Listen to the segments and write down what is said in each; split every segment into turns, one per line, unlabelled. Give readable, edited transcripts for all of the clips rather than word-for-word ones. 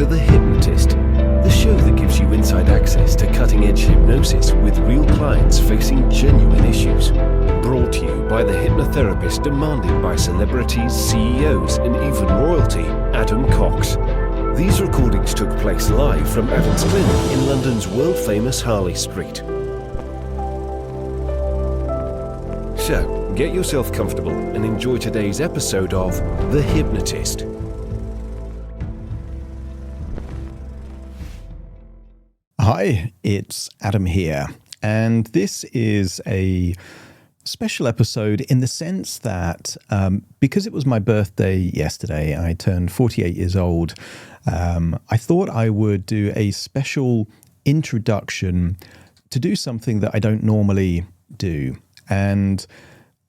to The Hypnotist, the show that gives you inside access to cutting-edge hypnosis with real clients facing genuine issues. Brought to you by the hypnotherapist demanded by celebrities, CEOs, and even royalty, Adam Cox. These recordings took place live from Adam's clinic in London's world-famous Harley Street. So, get yourself comfortable and enjoy today's episode of The Hypnotist.
Hi, it's Adam here, and this is a special episode in the sense that because it was my birthday yesterday, I turned 48 years old, I thought I would do a special introduction to do something that I don't normally do. And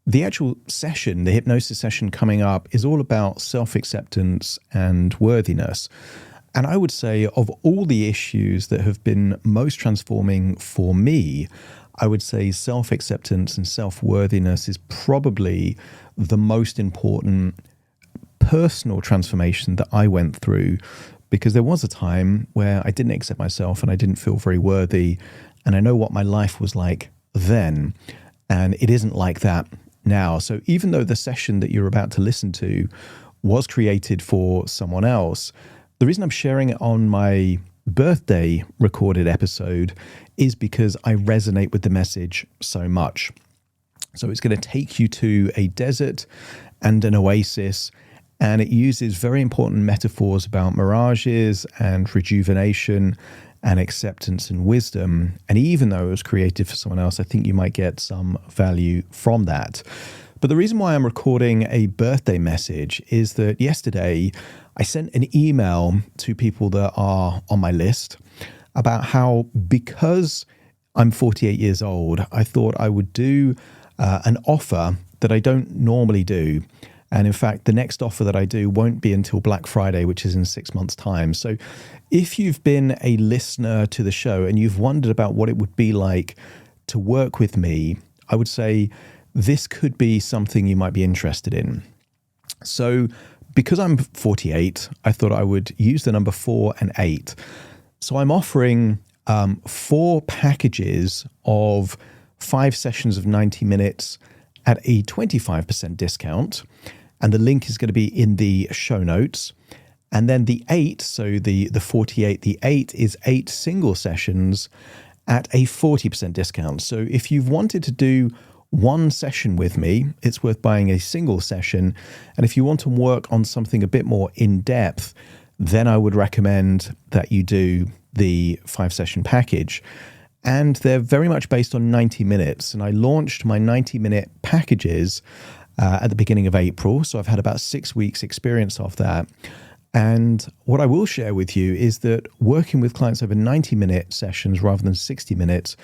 the actual session, the hypnosis session coming up, is all about self-acceptance and worthiness. And I would say of all the issues that have been most transforming for me, I would say self-acceptance and self-worthiness is probably the most important personal transformation that I went through, because there was a time where I didn't accept myself and I didn't feel very worthy. And I know what my life was like then, and it isn't like that now. So even though the session that you're about to listen to was created for someone else, the reason I'm sharing it on my birthday recorded episode is because I resonate with the message so much. So it's going to take you to a desert and an oasis, and it uses very important metaphors about mirages and rejuvenation and acceptance and wisdom. And even though it was created for someone else, I think you might get some value from that. But the reason why I'm recording a birthday message is that yesterday I sent an email to people that are on my list about how, because I'm 48 years old, I thought I would do an offer that I don't normally do. And in fact, the next offer that I do won't be until Black Friday, which is in 6 months' time. So if you've been a listener to the show and you've wondered about what it would be like to work with me, I would say this could be something you might be interested in. So because I'm 48, I thought I would use the number 4 and 8. So I'm offering 4 packages of 5 sessions of 90 minutes at a 25% discount. And the link is going to be in the show notes. And then the 8, so the 48, the 8 is 8 single sessions at a 40% discount. So if you've wanted to do one session with me, it's worth buying a single session. And if you want to work on something a bit more in depth, then I would recommend that you do the 5-session package. And they're very much based on 90 minutes. And I launched my 90-minute packages at the beginning of April. So I've had about 6 weeks experience of that. And what I will share with you is that working with clients over 90-minute sessions rather than 60 minutes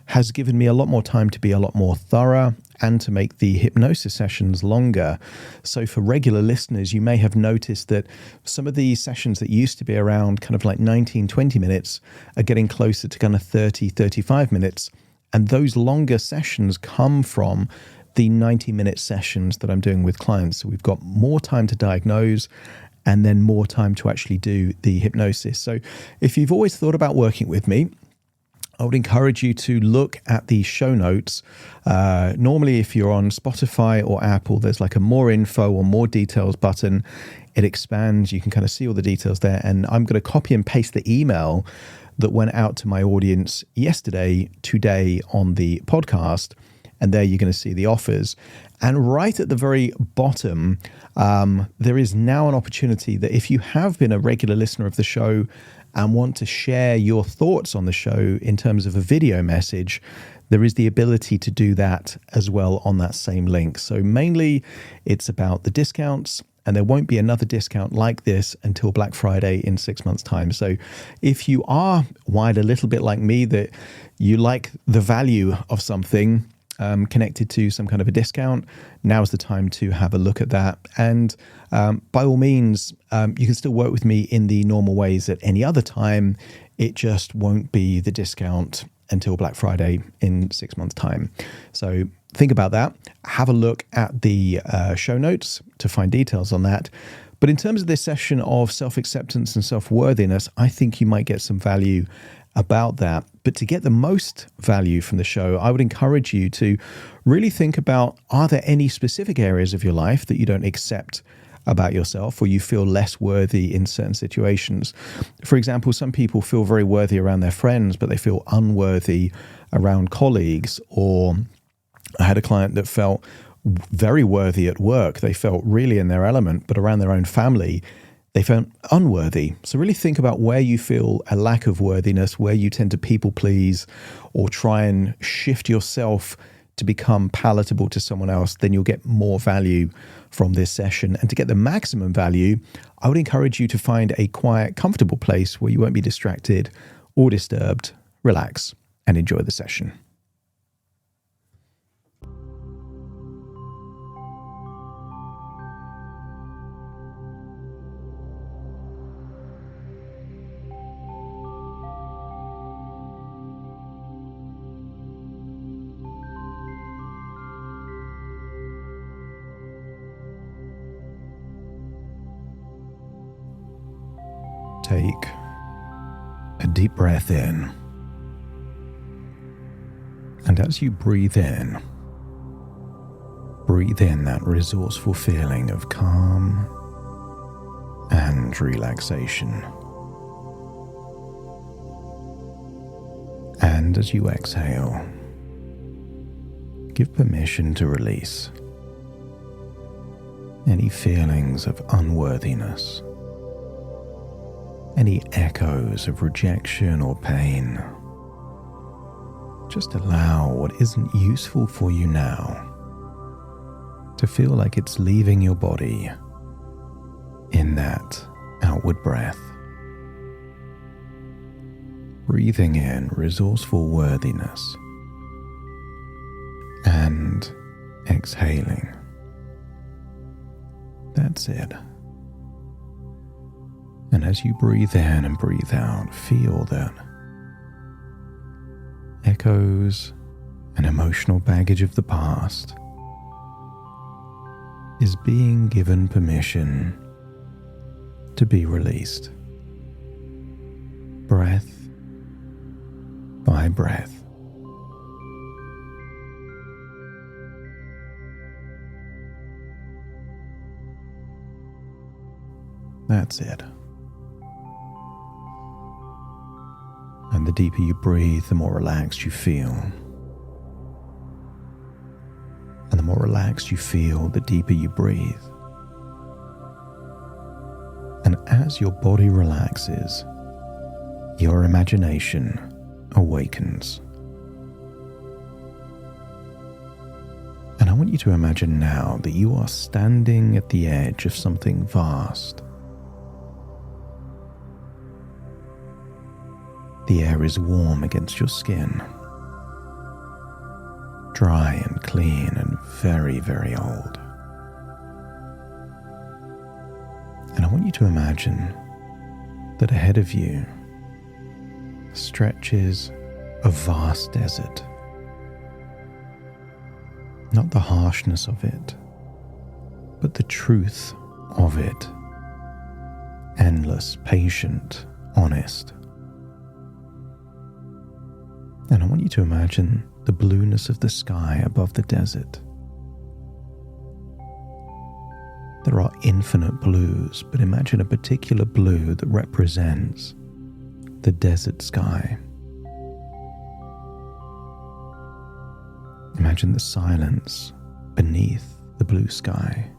has given me a lot more time to be a lot more thorough and to make the hypnosis sessions longer. So for regular listeners, you may have noticed that some of the sessions that used to be around kind of like 19, 20 minutes are getting closer to kind of 30, 35 minutes. And those longer sessions come from the 90-minute sessions that I'm doing with clients. So we've got more time to diagnose and then more time to actually do the hypnosis. So if you've always thought about working with me, I would encourage you to look at the show notes. Normally, if you're on Spotify or Apple, there's like a more info or more details button. It expands. You can kind of see all the details there. And I'm going to copy and paste the email that went out to my audience yesterday, today on the podcast. And there you're going to see the offers. And right at the very bottom, there is now an opportunity that if you have been a regular listener of the show and want to share your thoughts on the show in terms of a video message, there is the ability to do that as well on that same link. So mainly it's about the discounts, and there won't be another discount like this until Black Friday in 6 months' time. So if you are wired a little bit like me, that you like the value of something connected to some kind of a discount, now's the time to have a look at that. And by all means, you can still work with me in the normal ways at any other time. It just won't be the discount until Black Friday in 6 months' time. So think about that. Have a look at the show notes to find details on that. But in terms of this session of self-acceptance and self-worthiness, I think you might get some value about that. But to get the most value from the show, I would encourage you to really think about, are there any specific areas of your life that you don't accept about yourself, or you feel less worthy in certain situations? For example, some people feel very worthy around their friends, but they feel unworthy around colleagues. Or I had a client that felt very worthy at work. They felt really in their element, but around their own family, they felt unworthy. So really think about where you feel a lack of worthiness, where you tend to people please or try and shift yourself to become palatable to someone else. Then you'll get more value from this session. And to get the maximum value, I would encourage you to find a quiet, comfortable place where you won't be distracted or disturbed. Relax and enjoy the session. Take a deep breath in. And as you breathe in that resourceful feeling of calm and relaxation. And as you exhale, give permission to release any feelings of unworthiness, any echoes of rejection or pain. Just allow what isn't useful for you now to feel like it's leaving your body in that outward breath. Breathing in resourceful worthiness and exhaling. That's it. And as you breathe in and breathe out, feel that echoes and emotional baggage of the past is being given permission to be released, breath by breath. That's it. And the deeper you breathe, the more relaxed you feel. And the more relaxed you feel, the deeper you breathe. And as your body relaxes, your imagination awakens. And I want you to imagine now that you are standing at the edge of something vast. The air is warm against your skin, dry and clean and very, very old. And I want you to imagine that ahead of you stretches a vast desert. Not the harshness of it, but the truth of it. Endless, patient, honest. And I want you to imagine the blueness of the sky above the desert. There are infinite blues, but imagine a particular blue that represents the desert sky. Imagine the silence beneath the blue sky.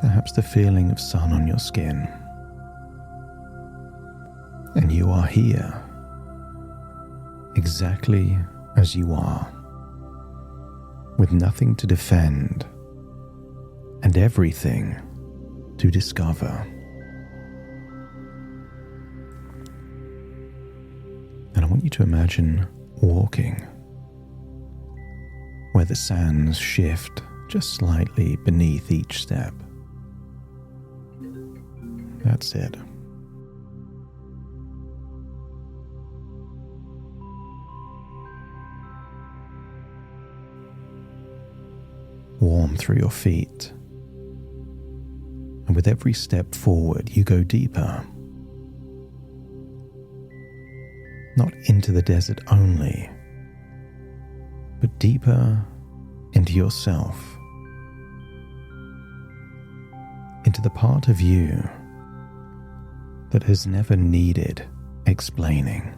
Perhaps the feeling of sun on your skin. And you are here, exactly as you are, with nothing to defend and everything to discover. And I want you to imagine walking where the sands shift just slightly beneath each step. That's it. Warm through your feet, And with every step forward, you go deeper. Not into the desert only, but deeper into yourself, into the part of you that has never needed explaining.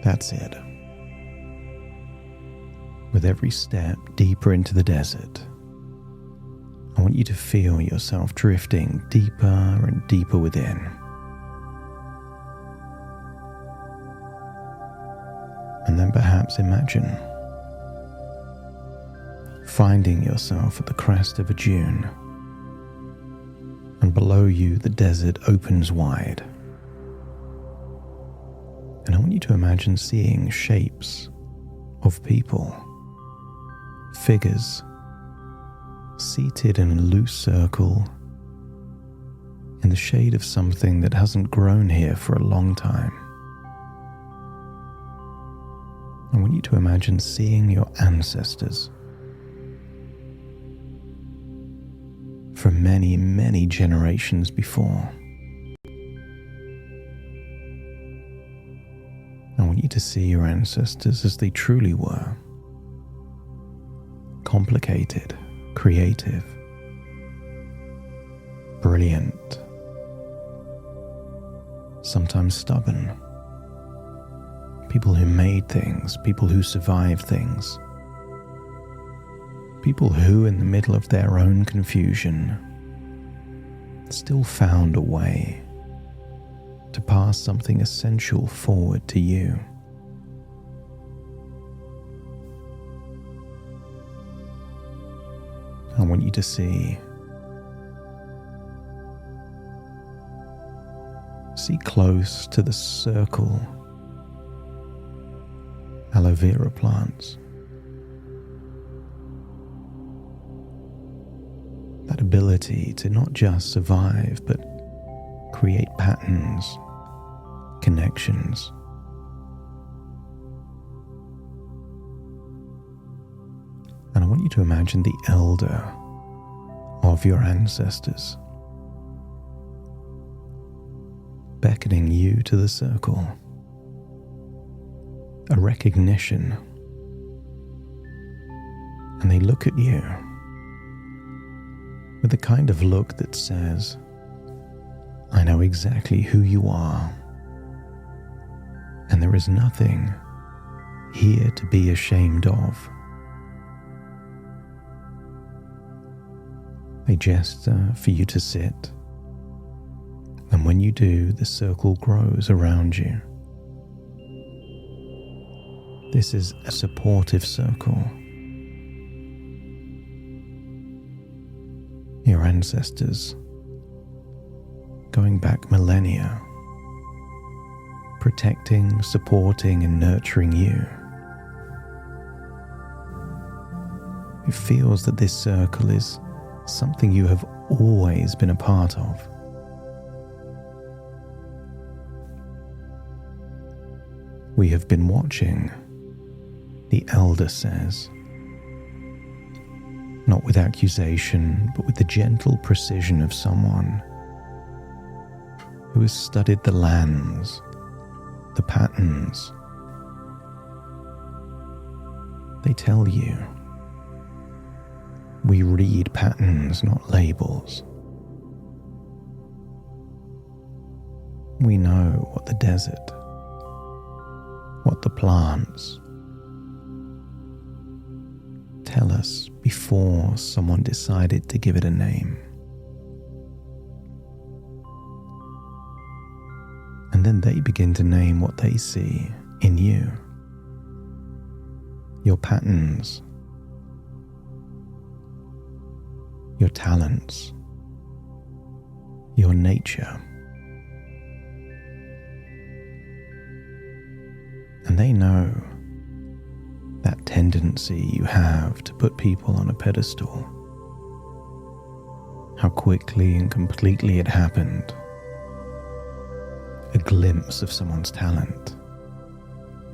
That's it. With every step deeper into the desert, I want you to feel yourself drifting deeper and deeper within. And then perhaps imagine finding yourself at the crest of a dune, and below you the desert opens wide. And I want you to imagine seeing shapes of people, figures, seated in a loose circle in the shade of something that hasn't grown here for a long time. I want you to imagine seeing your ancestors from many, many generations before. I want you to see your ancestors as they truly were. Complicated, creative, brilliant, sometimes stubborn. People who made things, people who survived things. People who, in the middle of their own confusion, still found a way to pass something essential forward to you. I want you to see close to the circle aloe vera plants. That ability to not just survive, but create patterns, connections. And I want you to imagine the elder of your ancestors beckoning you to the circle. A recognition. And they look at you with the kind of look that says, I know exactly who you are, and there is nothing here to be ashamed of. They gesture for you to sit, and when you do, the circle grows around you. This is a supportive circle. Your ancestors, going back millennia, protecting, supporting, and nurturing you. It feels that this circle is something you have always been a part of. We have been watching, the elder says, not with accusation, but with the gentle precision of someone who has studied the lands, the patterns. They tell you, we read patterns, not labels. We know what the desert, what the plants tell us before someone decided to give it a name. And then they begin to name what they see in you. Your patterns, your talents, your nature. And they know that tendency you have to put people on a pedestal how quickly and completely it happened. A glimpse of someone's talent,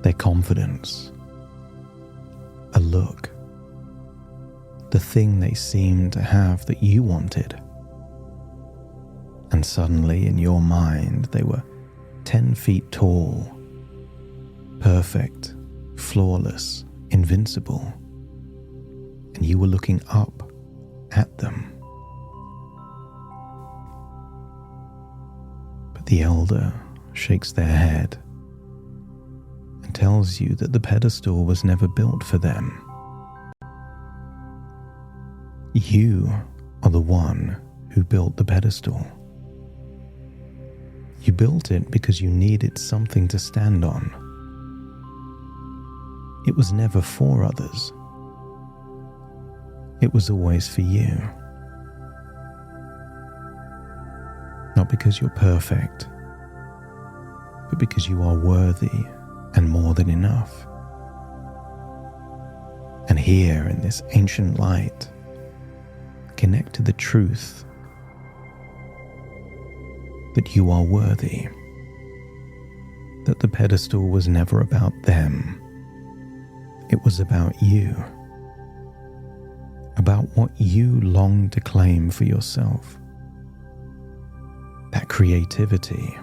their confidence, a look, the thing they seemed to have that you wanted. And suddenly in your mind they were 10 feet tall, perfect, flawless, invincible, and you were looking up at them. But the elder shakes their head and tells you that the pedestal was never built for them. You are the one who built the pedestal. You built it because you needed something to stand on. It was never for others. It was always for you. Not because you're perfect, but because you are worthy and more than enough. And here in this ancient light, connect to the truth that you are worthy, that the pedestal was never about them. It was about you, about what you long to claim for yourself. That creativity,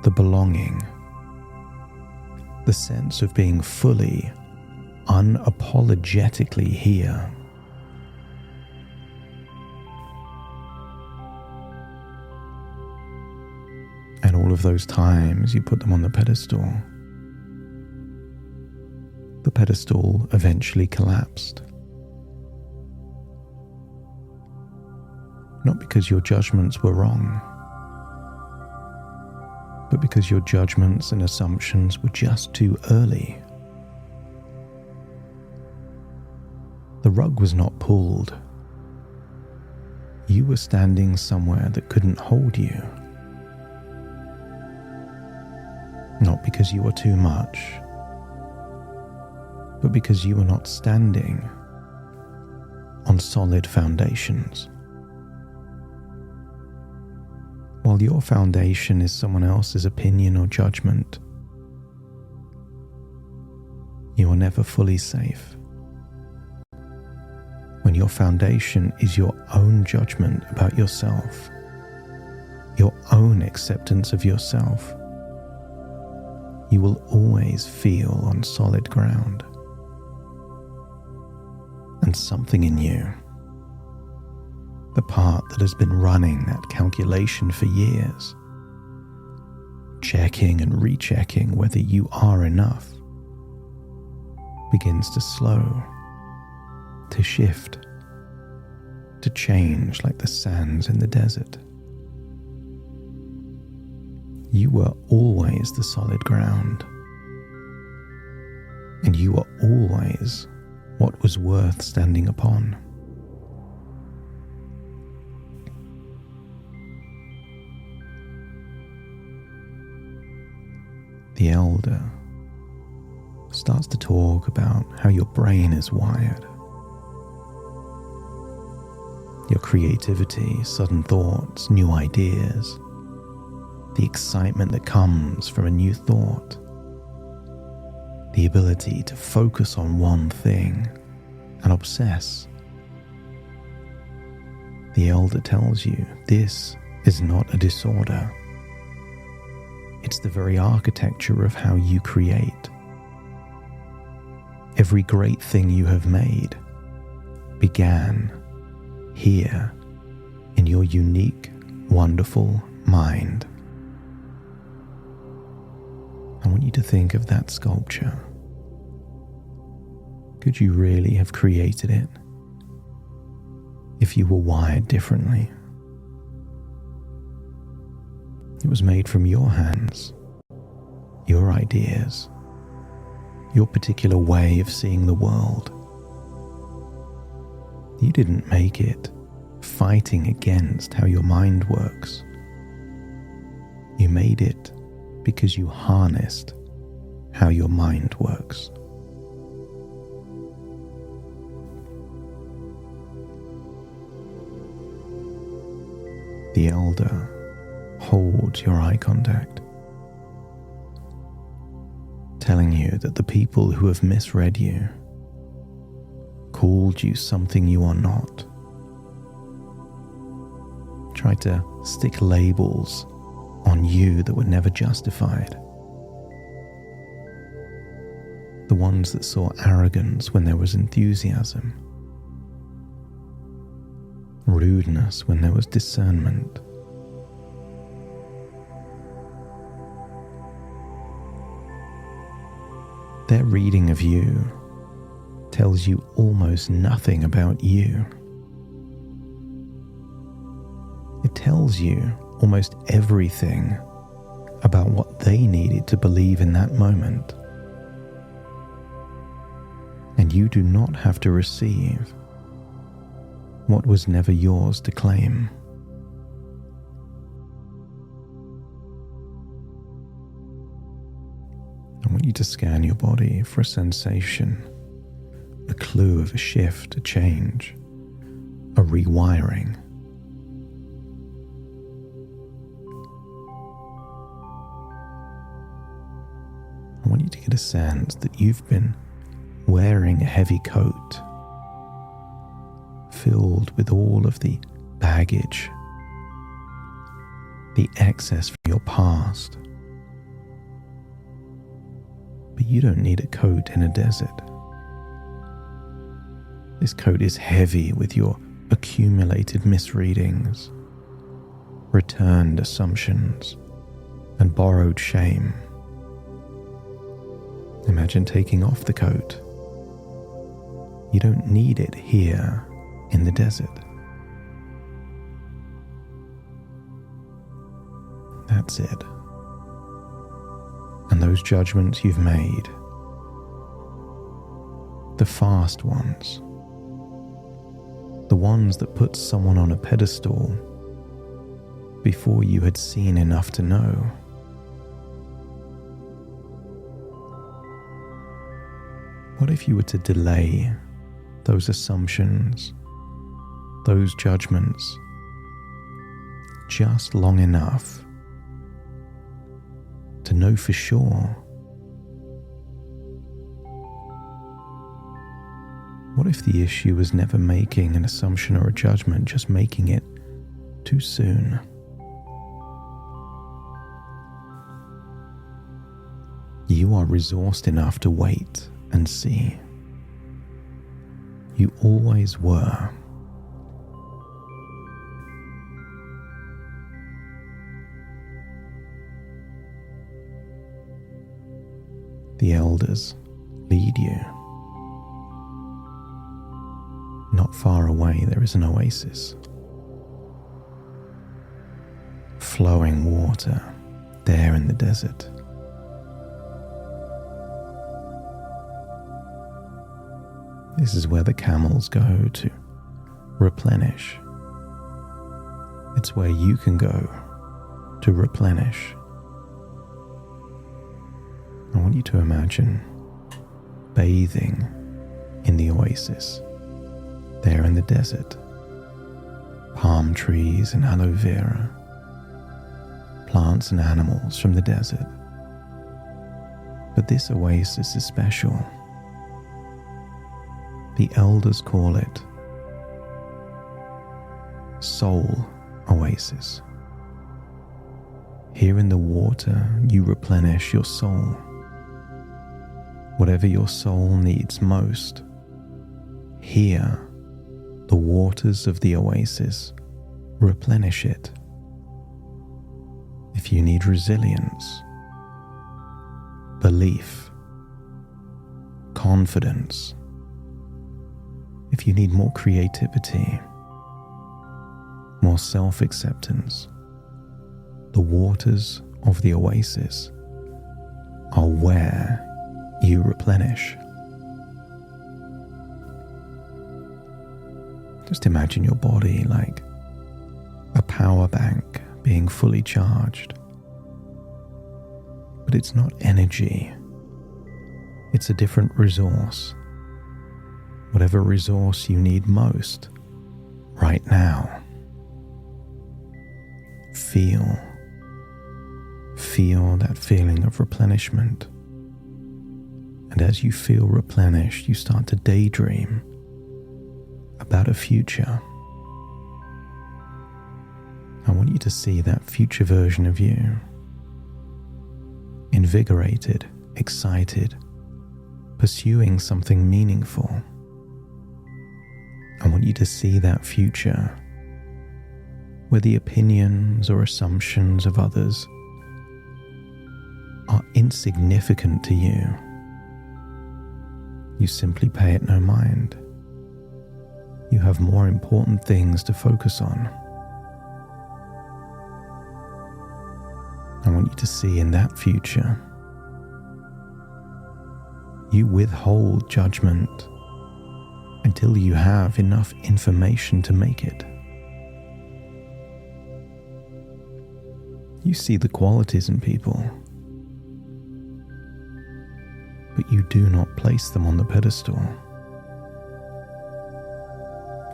the belonging, the sense of being fully, unapologetically here. And all of those times you put them on the pedestal eventually collapsed. Not because your judgments were wrong, but because your judgments and assumptions were just too early. The rug was not pulled. You were standing somewhere that couldn't hold you. Not because you were too much, but because you were not standing on solid foundations. While your foundation is someone else's opinion or judgment, you are never fully safe. When your foundation is your own judgment about yourself, your own acceptance of yourself, you will always feel on solid ground. And something in you, the part that has been running that calculation for years, checking and rechecking whether you are enough, begins to slow, to shift, to change like the sands in the desert. You were always the solid ground, and you were always what was worth standing upon. The elder starts to talk about how your brain is wired. Your creativity, sudden thoughts, new ideas, the excitement that comes from a new thought, the ability to focus on one thing and obsess. The elder tells you this is not a disorder. It's the very architecture of how you create. Every great thing you have made began here in your unique, wonderful mind. I want you to think of that sculpture. Could you really have created it if you were wired differently? It was made from your hands, your ideas, your particular way of seeing the world. You didn't make it fighting against how your mind works. You made it because you harnessed how your mind works. The elder holds your eye contact, telling you that the people who have misread you, called you something you are not, tried to stick labels on you that were never justified. The ones that saw arrogance when there was enthusiasm, rudeness when there was discernment, their reading of you tells you almost nothing about you. It tells you almost everything about what they needed to believe in that moment. And you do not have to receive what was never yours to claim. I want you to scan your body for a sensation, a clue of a shift, a change, a rewiring. I want you to get a sense that you've been wearing a heavy coat filled with all of the baggage, the excess from your past. But you don't need a coat in a desert. This coat is heavy with your accumulated misreadings, returned assumptions, and borrowed shame. Imagine taking off the coat. You don't need it here in the desert. That's it. And those judgments you've made, the fast ones, the ones that put someone on a pedestal before you had seen enough to know. What if you were to delay those assumptions, those judgments, just long enough to know for sure? What if the issue was never making an assumption or a judgment, just making it too soon? You are resourced enough to wait and see. You always were. The elders lead you. Not far away there is an oasis. Flowing water there in the desert. This is where the camels go to replenish. It's where you can go to replenish. I want you to imagine bathing in the oasis, there in the desert. Palm trees and aloe vera, plants and animals from the desert. But this oasis is special. The elders call it Soul Oasis. Here in the water, you replenish your soul. Whatever your soul needs most, here, the waters of the oasis replenish it. If you need resilience, belief, confidence, if you need more creativity, more self-acceptance, the waters of the oasis are where you replenish. Just imagine your body like a power bank being fully charged. But it's not energy. It's a different resource. Whatever resource you need most right now. feel that feeling of replenishment. And as you feel replenished, you start to daydream about a future. I want you to see that future version of you, invigorated, excited, pursuing something meaningful. I want you to see that future where the opinions or assumptions of others are insignificant to you. You simply pay it no mind. You have more important things to focus on. I want you to see in that future, you withhold judgment until you have enough information to make it. You see the qualities in people, but you do not place them on the pedestal.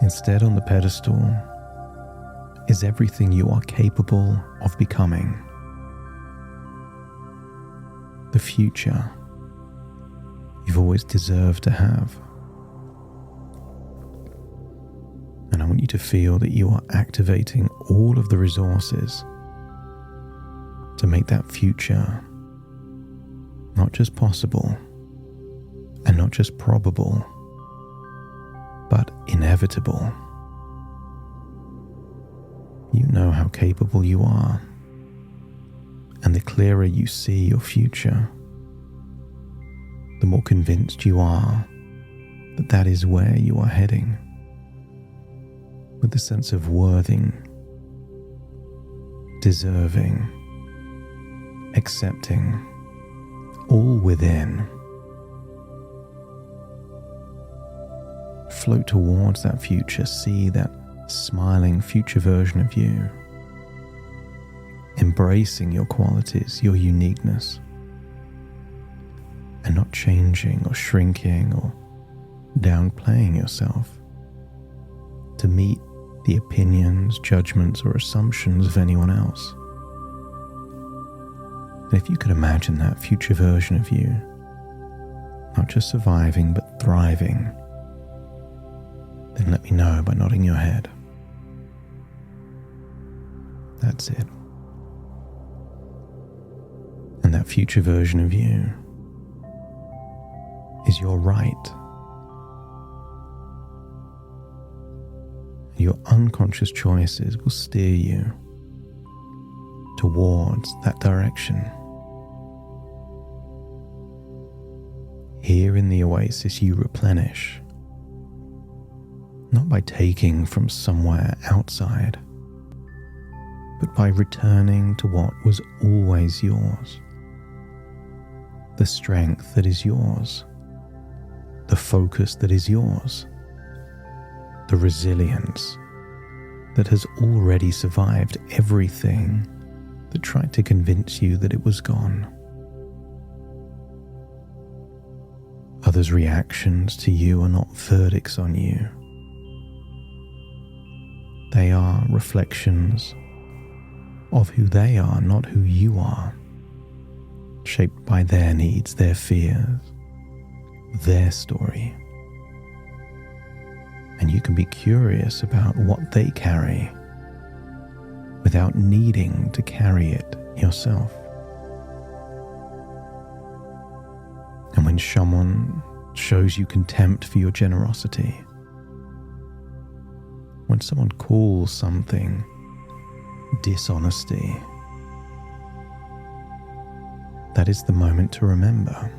Instead, on the pedestal is everything you are capable of becoming. The future you've always deserved to have. And I want you to feel that you are activating all of the resources to make that future not just possible and not just probable, but inevitable. You know how capable you are, and the clearer you see your future, the more convinced you are that that is where you are heading, with the sense of worthing, deserving, accepting, all within. Float towards that future, see that smiling future version of you, embracing your qualities, your uniqueness, and not changing or shrinking or downplaying yourself to meet the opinions, judgments, or assumptions of anyone else. And if you could imagine that future version of you, not just surviving but thriving, then let me know by nodding your head. That's it. And that future version of you is your right. Your unconscious choices will steer you towards that direction. Here in the Oasis, you replenish, not by taking from somewhere outside, but by returning to what was always yours. The strength that is yours, the focus that is yours, the resilience that has already survived everything that tried to convince you that it was gone. Others' reactions to you are not verdicts on you. They are reflections of who they are, not who you are, shaped by their needs, their fears, their story. And you can be curious about what they carry without needing to carry it yourself. And when someone shows you contempt for your generosity, when someone calls something dishonesty, that is the moment to remember.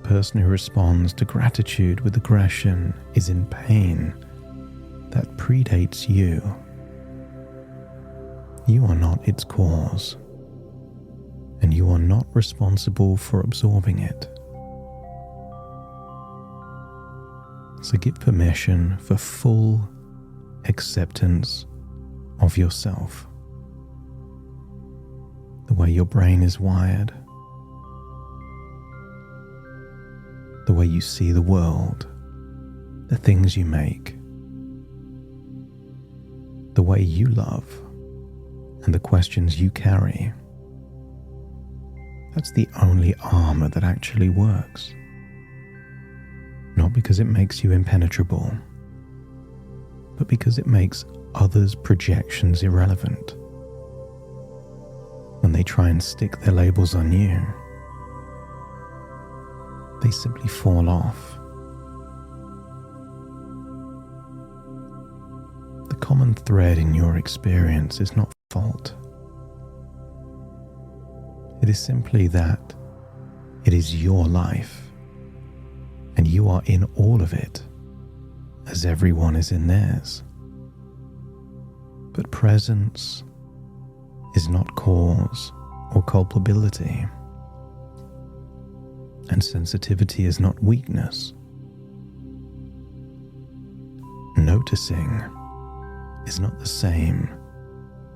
The person who responds to gratitude with aggression is in pain that predates you. You are not its cause, and you are not responsible for absorbing it. So give permission for full acceptance of yourself, the way your brain is wired, the way you see the world, the things you make, the way you love and the questions you carry. That's the only armor that actually works. Not because it makes you impenetrable, but because it makes others' projections irrelevant. When they try and stick their labels on you, they simply fall off. The common thread in your experience is not fault. It is simply that it is your life, and you are in all of it, as everyone is in theirs. But presence is not cause or culpability, and sensitivity is not weakness. Noticing is not the same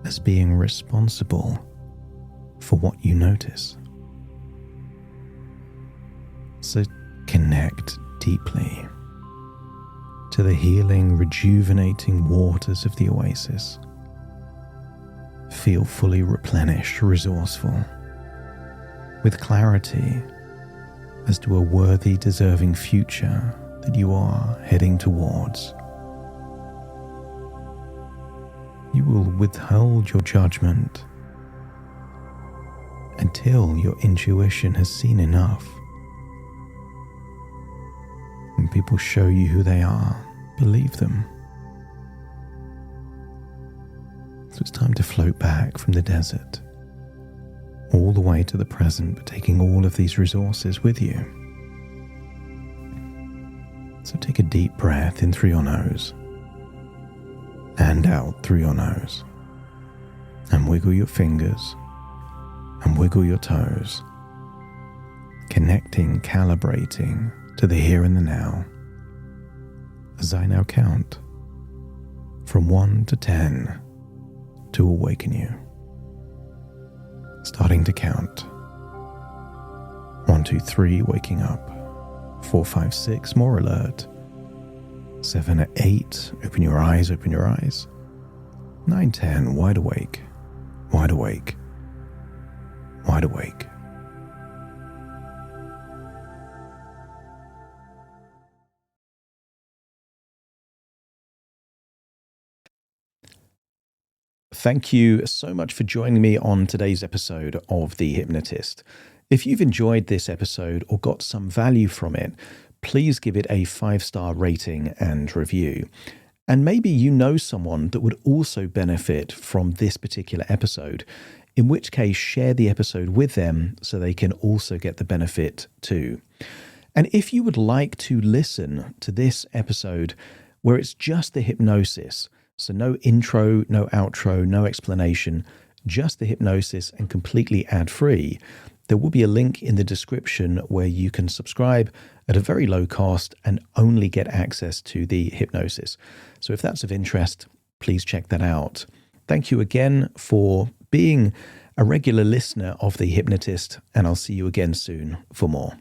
as being responsible for what you notice. So connect deeply to the healing, rejuvenating waters of the Oasis. Feel fully replenished, resourceful, with clarity as to a worthy, deserving future that you are heading towards. You will withhold your judgment until your intuition has seen enough. When people show you who they are, believe them. So it's time to float back from the desert, all the way to the present, but taking all of these resources with you. So take a deep breath in through your nose and out through your nose, and wiggle your fingers and wiggle your toes, connecting, calibrating to the here and the now, as I now count from 1 to 10 to awaken you. Starting to count. 1, 2, 3, waking up. 4, 5, 6, more alert. 7, 8, open your eyes, open your eyes. 9, 10, wide awake, wide awake, wide awake. Thank you so much for joining me on today's episode of The Hypnotist. If you've enjoyed this episode or got some value from it, please give it a 5-star rating and review. And maybe you know someone that would also benefit from this particular episode, in which case share the episode with them so they can also get the benefit too. And if you would like to listen to this episode where it's just the hypnosis, so no intro, no outro, no explanation, just the hypnosis and completely ad-free, there will be a link in the description where you can subscribe at a very low cost and only get access to the hypnosis. So if that's of interest, please check that out. Thank you again for being a regular listener of The Hypnotist, and I'll see you again soon for more.